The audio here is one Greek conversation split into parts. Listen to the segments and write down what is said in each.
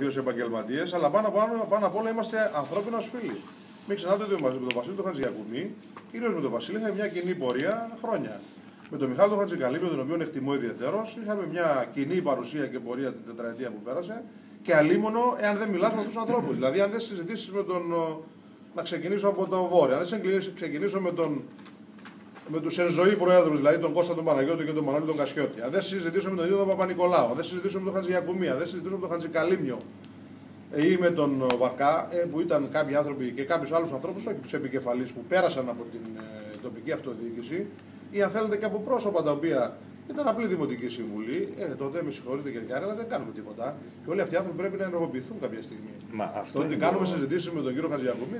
συνάδελφοι ως επαγγελματίες, αλλά πάνω απ' όλα είμαστε ανθρώπινος φίλοι. Μην ξεχνάτε ότι με τον Βασίλη τον Χατζηγιακουμί, κυρίως με τον Βασίλη, είχαμε μια κοινή πορεία χρόνια. Με τον Μιχάλη τον Χατζικαλίπη, τον οποίο εκτιμώ ιδιαιτέρως, είχαμε μια κοινή παρουσία και πορεία την τετραετία που πέρασε. Και αλίμονο, εάν δεν μιλάς με αυτούς τους ανθρώπους. Δηλαδή, αν δεν συζητήσεις με τον. Να ξεκινήσω από το Βόρειο, αν δεν ξεκινήσω με τους εν ζωή προέδρους, δηλαδή τον Κώστα τον Παναγιώτη και τον Μανώλη τον Κασιώτη, αν δεν συζητήσω με τον ίδιο τον Παπα-Νικολάου, αν δεν συζητήσω με τον Χατζηγιακουμί, αν δεν συζητήσω με τον Χατζικαλίμνιο ή με τον Βαρκά, που ήταν κάποιοι άνθρωποι και κάποιους άλλους ανθρώπους, όχι τους επικεφαλείς που πέρασαν από την τοπική αυτοδιοίκηση, ή αν θέλετε και από πρόσωπα τα οποία ήταν απλή δημοτική συμβουλή, τότε με συγχωρείτε κύριε, αλλά δεν κάνουμε τίποτα. Και όλοι αυτοί οι άνθρωποι πρέπει να ενεργοποιηθούν κάποια στιγμή. Αυτό ότι κάνουμε συζητήσεις με τον κύριο Χατζηγιακουμί,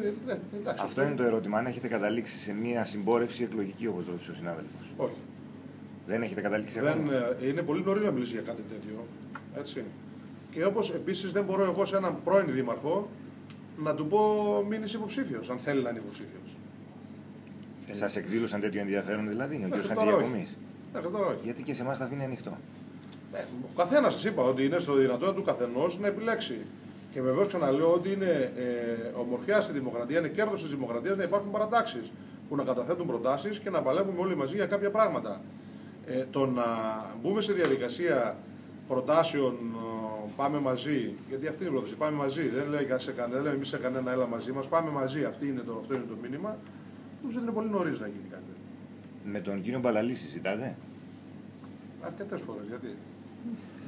εντάξει. Αυτό είναι το ερώτημα. Αν έχετε καταλήξει σε μια συμπόρευση εκλογική, όπως ρώτησε ο συνάδελφος. Όχι. Δεν έχετε καταλήξει ακόμα. Είναι πολύ νωρίς να μιλήσει για κάτι τέτοιο. Έτσι. Και όπως επίσης δεν μπορώ εγώ σε έναν πρώην δήμαρχο να του πω μην είσαι υποψήφιος, αν θέλει να είναι υποψήφιος. Σας εκδήλωσαν τέτοιο ενδιαφέρον δηλαδή, ο κ. Χατζηγιακουμής? Γιατί και σε εμάς θα αφήνει ανοιχτό. Ο καθένας, σας είπα, ότι είναι στο δυνατότητα του καθενός να επιλέξει. Και βεβαίως ξαναλέω ότι είναι ομορφιά στη δημοκρατία, είναι κέρδος της δημοκρατίας να υπάρχουν παρατάξεις που να καταθέτουν προτάσεις και να παλεύουμε όλοι μαζί για κάποια πράγματα. Το να μπούμε σε διαδικασία προτάσεων, πάμε μαζί, γιατί αυτή είναι η πρόταση, πάμε μαζί, δεν λέμε εμείς σε κανένα έλα μαζί μας, πάμε μαζί, αυτό είναι το μήνυμα. Νομίζω ότι είναι πολύ νωρίς να γίνει κάτι. Με τον κύριο Μπαλαλή συζητάτε? Αρκετές φορές, γιατί?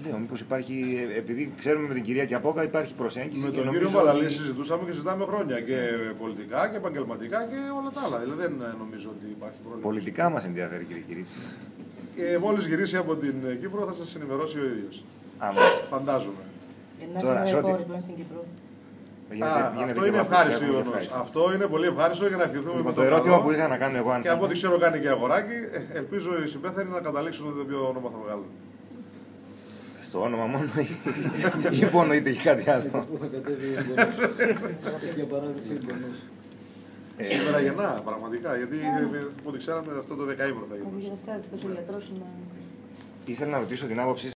Λέω, μήπως υπάρχει, επειδή ξέρουμε με την κυρία Κιαπόκα υπάρχει προσέγγιση. Με τον κύριο Μπαλαλή συζητούσαμε και συζητάμε χρόνια και πολιτικά και επαγγελματικά και όλα τα άλλα. Δηλαδή δεν νομίζω ότι υπάρχει πρόβλημα. Πολιτικά μας ενδιαφέρει, κύριε Κυρίτσι. Και μόλις γυρίσει από την Κύπρο θα σας ενημερώσει ο ίδιος. Φαντάζομαι. Τώρα, σε ό,τι στην Κύπρο. Αυτό είναι ευχάριστο. Αυτό είναι πολύ ευχάριστο για να ευχηθούμε με το ερώτημα που είχα να κάνω εγώ. Και από ό,τι ξέρω κάνει και αγοράκι, ελπίζω οι συμπέθεροι να καταλήξουν ότι το ποιο όνομα θα βγάλουν. Στο όνομα μόνο ή υπονοείται και κάτι άλλο? Πού θα κατέβει η για παράδειξη εντονός. Σήμερα γεννά, πραγματικά, γιατί ό,τι ξέραμε αυτό το 10 θα γίνει. Ήθελα να ρωτήσω την άποψή